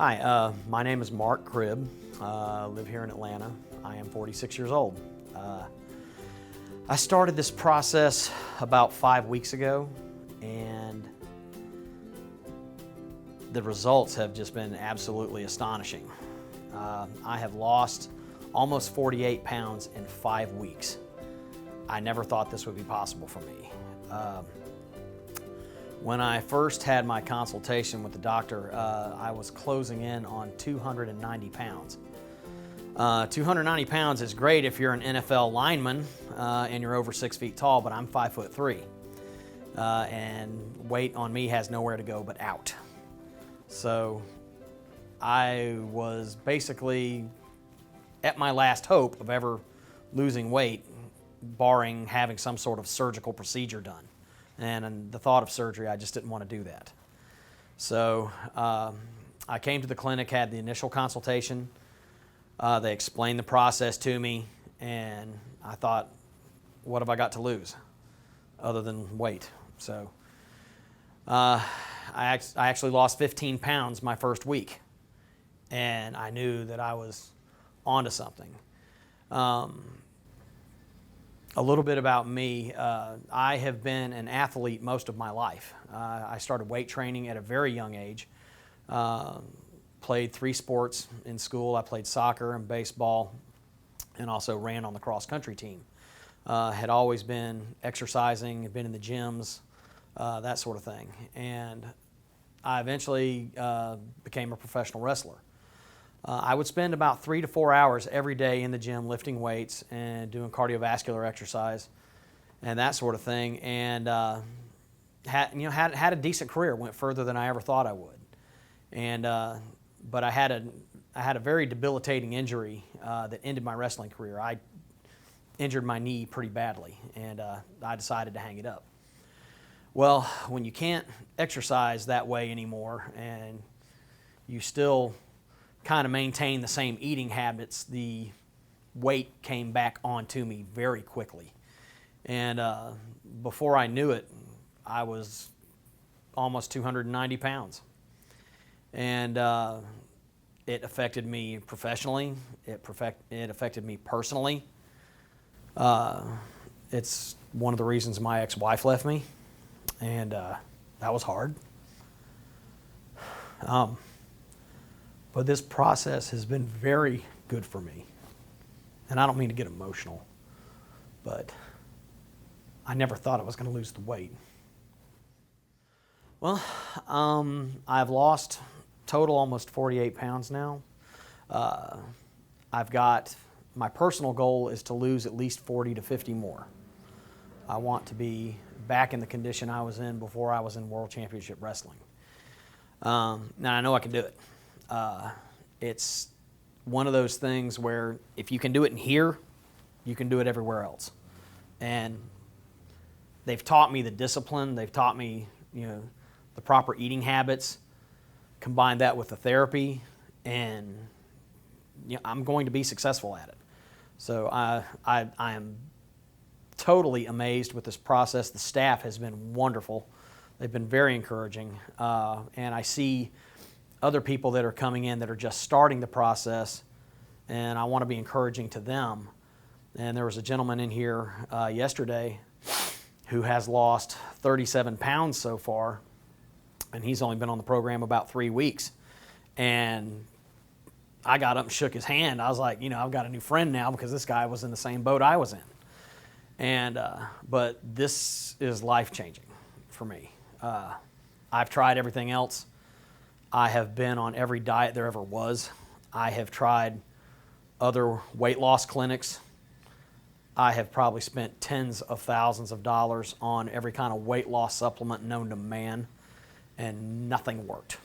Hi, my name is Mark Cribb. Live here in Atlanta. I am 46 years old. I started this process about 5 weeks ago, and the results have just been absolutely astonishing. I have lost almost 48 pounds in 5 weeks. I never thought this would be possible for me. When I first had my consultation with the doctor, I was closing in on 290 pounds. 290 pounds is great if you're an NFL lineman and you're over 6 feet tall, but I'm 5'3", and weight on me has nowhere to go but out. So I was basically at my last hope of ever losing weight, barring having some sort of surgical procedure done. And the thought of surgery, I just didn't want to do that. So I came to the clinic, had the initial consultation. They explained the process to me, and I thought, what have I got to lose other than weight? So I actually lost 15 pounds my first week, and I knew that I was onto something. A little bit about me. I have been an athlete most of my life. I started weight training at a very young age. Played 3 sports in school. I played soccer and baseball, and also ran on the cross-country team. Had always been exercising, had been in the gyms, that sort of thing. And I eventually became a professional wrestler. I would spend about 3 to 4 hours every day in the gym lifting weights and doing cardiovascular exercise and that sort of thing, and had a decent career. Went further than I ever thought I would, and but I had a very debilitating injury that ended my wrestling career. I injured my knee pretty badly, and I decided to hang it up. Well, when you can't exercise that way anymore, and you still kind of maintain the same eating habits, the weight came back onto me very quickly. And before I knew it, I was almost 290 pounds. And it affected me professionally. It affected me personally. It's one of the reasons my ex-wife left me, and that was hard. But this process has been very good for me. And I don't mean to get emotional, but I never thought I was going to lose the weight. Well, I've lost total almost 48 pounds now. I've got, my personal goal is to lose at least 40 to 50 more. I want to be back in the condition I was in before I was in World Championship Wrestling. Now I know I can do it. It's one of those things where if you can do it in here, you can do it everywhere else. And they've taught me the discipline. They've taught me, the proper eating habits. Combine that with the therapy, and I'm going to be successful at it. So I am totally amazed with this process. The staff has been wonderful. They've been very encouraging, and I see other people that are coming in that are just starting the process, and I want to be encouraging to them. And there was a gentleman in here yesterday who has lost 37 pounds so far, and he's only been on the program about 3 weeks. And I got up and shook his hand. I was like, I've got a new friend now, because this guy was in the same boat I was in. And but this is life-changing for me. I've tried everything else. I have been on every diet there ever was. I have tried other weight loss clinics. I have probably spent tens of thousands of dollars on every kind of weight loss supplement known to man, and nothing worked.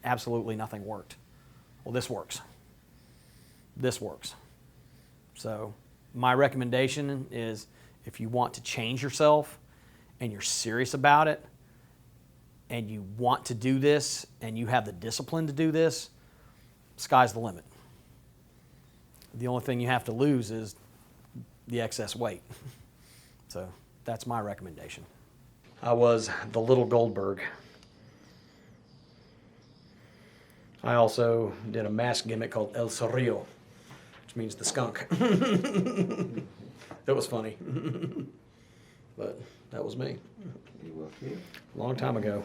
Absolutely nothing worked. Well, this works. This works. So my recommendation is, if you want to change yourself and you're serious about it, and you want to do this, and you have the discipline to do this, sky's the limit. The only thing you have to lose is the excess weight. So that's my recommendation. I was the little Goldberg. I also did a mask gimmick called El Zorrillo, which means the skunk. That was funny. But that was me. A long time ago.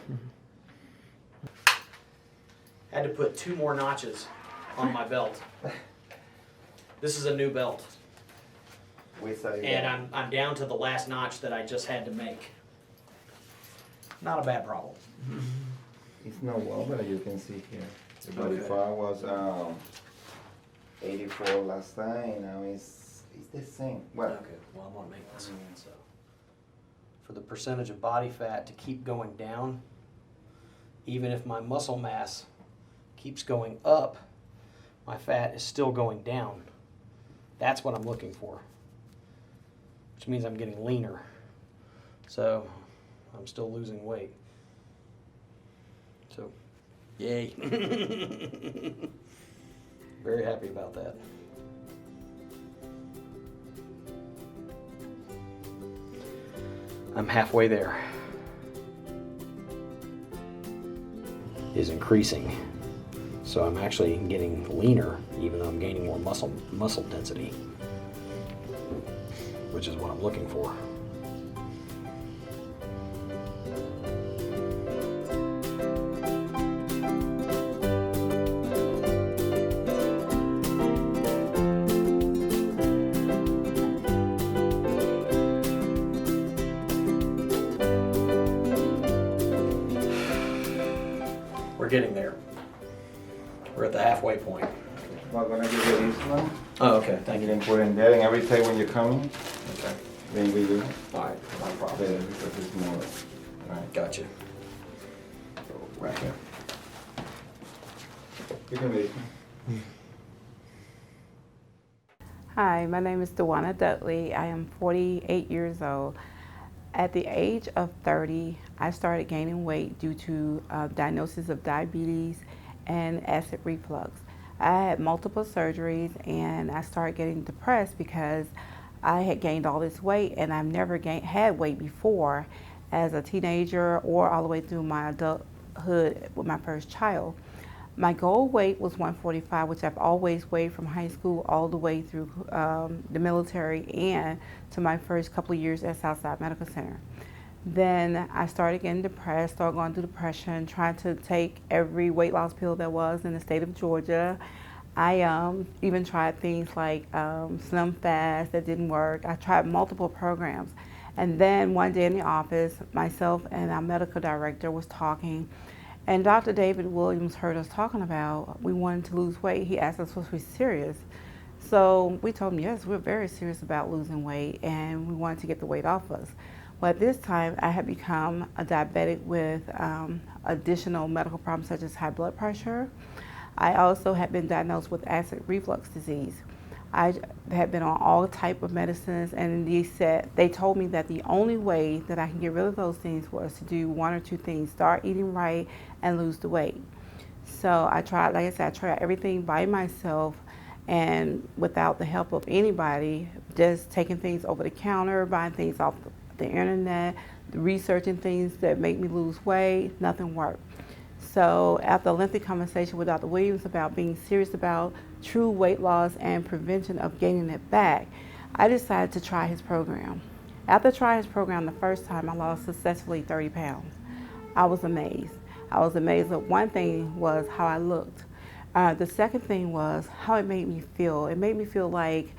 Had to put 2 more notches on my belt. This is a new belt. And I'm down to the last notch that I just had to make. Not a bad problem. It's not well, but you can see here. The body part was 84 last time, now it's the same. Well, Okay, well, I'm gonna make this again, so. For the percentage of body fat to keep going down, even if my muscle mass keeps going up, my fat is still going down. That's what I'm looking for, which means I'm getting leaner. So I'm still losing weight. So, yay. Very happy about that. I'm halfway there. Is increasing. So I'm actually getting leaner, even though I'm gaining more muscle density, which is what I'm looking for. We're getting there. We're at the halfway point. I'm gonna give you this one. Oh, okay, thank You you. can put in there, and every time when you're coming, Okay, then we do all right, no problem. there because it's more. Right, Gotcha. right here. You can read. Hi, my name is Dewana Dudley. I am 48 years old. At the age of 30, I started gaining weight due to diagnosis of diabetes and acid reflux. I had multiple surgeries and I started getting depressed because I had gained all this weight and I've never had weight before as a teenager or all the way through my adulthood with my first child. My goal weight was 145, which I've always weighed from high school all the way through the military and to my first couple of years at Southside Medical Center. Then I started getting depressed, started going through depression, trying to take every weight loss pill there was in the state of Georgia. I even tried things like Slim Fast that didn't work. I tried multiple programs. And then one day in the office, myself and our medical director was talking, and Dr. David Williams heard us talking about we wanted to lose weight. He asked us, was we serious? So we told him, yes, we're very serious about losing weight and we wanted to get the weight off us. Well, at this time, I had become a diabetic with additional medical problems such as high blood pressure. I also had been diagnosed with acid reflux disease. I had been on all type of medicines, and they told me that the only way that I can get rid of those things was to do one or two things: start eating right and lose the weight. So I tried, like I said, I tried everything by myself and without the help of anybody, just taking things over the counter, buying things off the internet, researching things that make me lose weight. Nothing worked. So after a lengthy conversation with Dr. Williams about being serious about true weight loss and prevention of gaining it back, I decided to try his program. After trying his program the first time, I lost successfully 30 pounds. I was amazed. I was amazed that one thing was how I looked. The second thing was how it made me feel. It made me feel like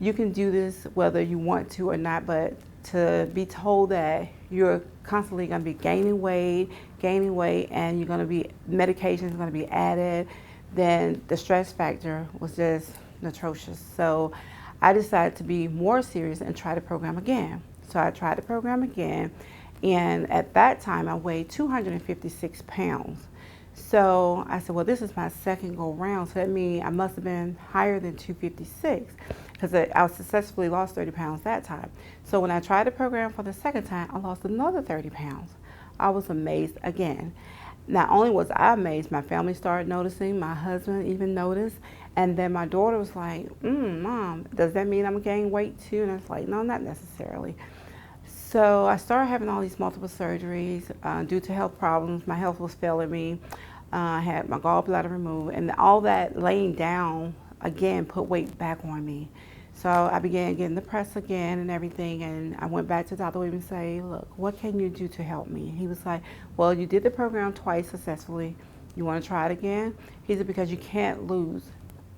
you can do this whether you want to or not, but to be told that you're constantly going to be gaining weight, and you're going to be, medication is going to be added, then the stress factor was just atrocious. So I decided to be more serious and try the program again. So I tried the program again, and at that time I weighed 256 pounds. So I said, well, this is my second go round, so that means I must have been higher than 256 because I successfully lost 30 pounds that time. So when I tried the program for the second time, I lost another 30 pounds. I was amazed again. Not only was I amazed, my family started noticing, my husband even noticed, and then my daughter was like, Mom, does that mean I'm gaining weight too? And I was like, no, not necessarily. So I started having all these multiple surgeries due to health problems. My health was failing me. I had my gallbladder removed, and all that laying down again put weight back on me. So I began getting depressed again and everything, and I went back to Dr. Williams and say, look, what can you do to help me? He was like, well, you did the program twice successfully. You want to try it again? He said, because you can't lose.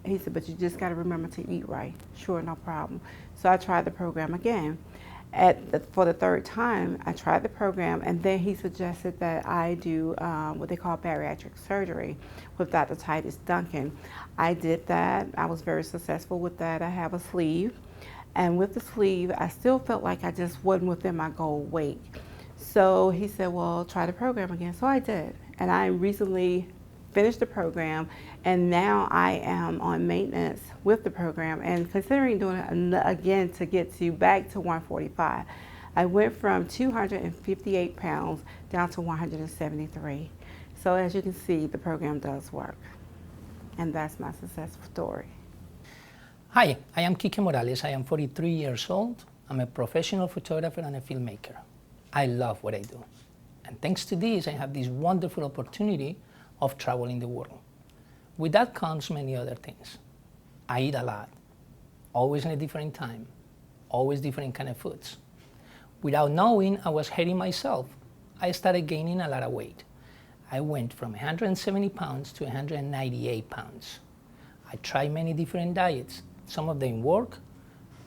He said, but you just got to remember to eat right. Sure, no problem. So I tried the program again. For the third time, I tried the program, and then he suggested that I do what they call bariatric surgery with Dr. Titus Duncan. I did that. I was very successful with that. I have a sleeve, and with the sleeve, I still felt like I just wasn't within my goal weight. So he said, well, try the program again. So I did, and I recently finished the program, and now I am on maintenance with the program and considering doing it again to get back to 145. I went from 258 pounds down to 173. So as you can see, the program does work, and that's my success story. Hi, I am Kike Morales. I am 43 years old. I'm a professional photographer and a filmmaker. I love what I do. And thanks to this, I have this wonderful opportunity of traveling the world. With that comes many other things. I eat a lot, always in a different time, always different kind of foods. Without knowing, I was hating myself. I started gaining a lot of weight. I went from 170 pounds to 198 pounds. I tried many different diets. Some of them work,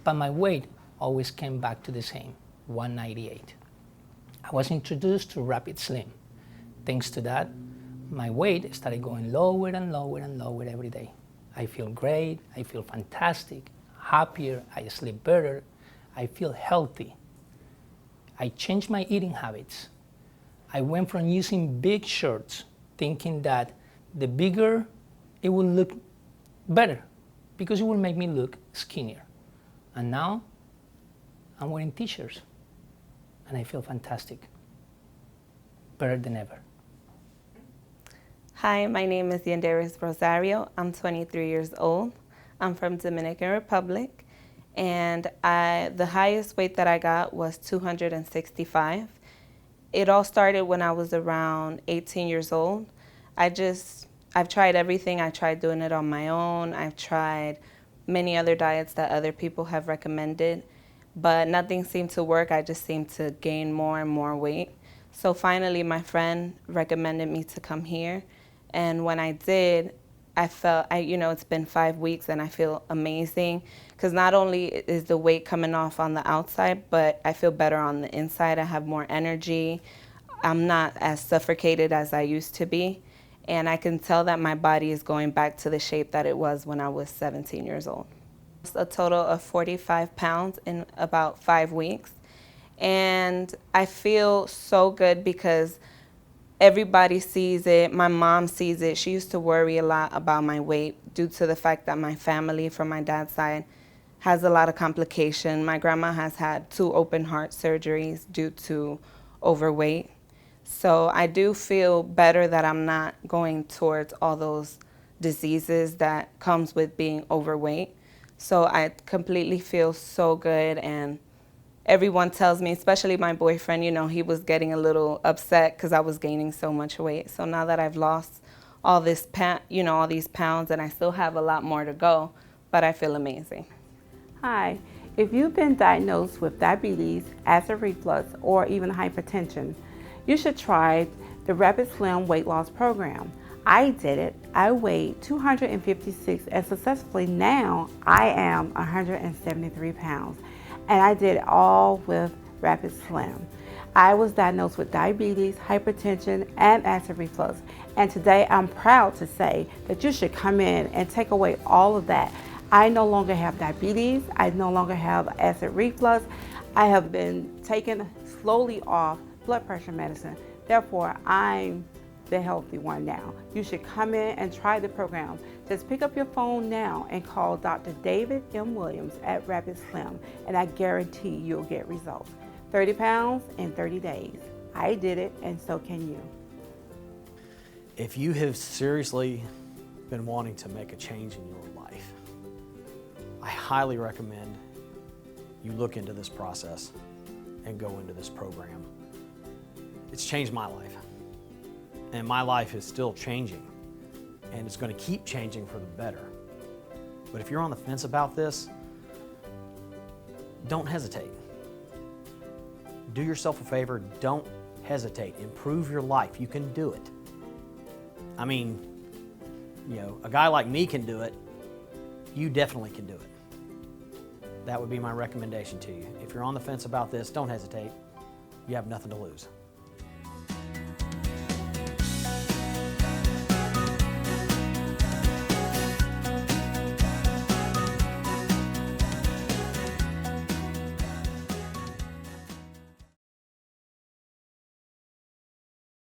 but my weight always came back to the same, 198. I was introduced to Rapid Slim. Thanks to that, my weight started going lower and lower and lower every day. I feel great, I feel fantastic, happier, I sleep better, I feel healthy. I changed my eating habits. I went from using big shirts, thinking that the bigger it will look better, because it will make me look skinnier. And now, I'm wearing t-shirts, and I feel fantastic, better than ever. Hi, my name is Yanderis Rosario. I'm 23 years old. I'm from Dominican Republic, and the highest weight that I got was 265. It all started when I was around 18 years old. I've tried everything. I tried doing it on my own. I've tried many other diets that other people have recommended, but nothing seemed to work. I just seemed to gain more and more weight. So finally, my friend recommended me to come here. And when I did, I felt, it's been 5 weeks and I feel amazing, because not only is the weight coming off on the outside, but I feel better on the inside. I have more energy. I'm not as suffocated as I used to be. And I can tell that my body is going back to the shape that it was when I was 17 years old. It's a total of 45 pounds in about 5 weeks. And I feel so good because everybody sees it. My mom sees it. She used to worry a lot about my weight due to the fact that my family from my dad's side has a lot of complication. My grandma has had 2 open heart surgeries due to overweight. So I do feel better that I'm not going towards all those diseases that comes with being overweight. So I completely feel so good, and everyone tells me, especially my boyfriend, he was getting a little upset because I was gaining so much weight. So now that I've lost all these pounds, and I still have a lot more to go, but I feel amazing. Hi, if you've been diagnosed with diabetes, acid reflux, or even hypertension, you should try the Rapid Slim weight loss program. I did it. I weighed 256, and successfully now I am 173 pounds. And I did it all with Rapid Slim. I was diagnosed with diabetes, hypertension, and acid reflux. And today I'm proud to say that you should come in and take away all of that. I no longer have diabetes. I no longer have acid reflux. I have been taken slowly off blood pressure medicine. Therefore, I'm the healthy one now. You should come in and try the program. Just pick up your phone now and call Dr. David M. Williams at Rapid Slim, and I guarantee you'll get results. 30 pounds in 30 days. I did it, and so can you. If you have seriously been wanting to make a change in your life, I highly recommend you look into this process and go into this program. It's changed my life. and my life is still changing, and it's going to keep changing for the better. But if you're on the fence about this, don't hesitate. Do yourself a favor, don't hesitate. Improve your life. You can do it. I mean, you know, a guy like me can do it. You definitely can do it. That would be my recommendation to you. If you're on the fence about this, don't hesitate. You have nothing to lose.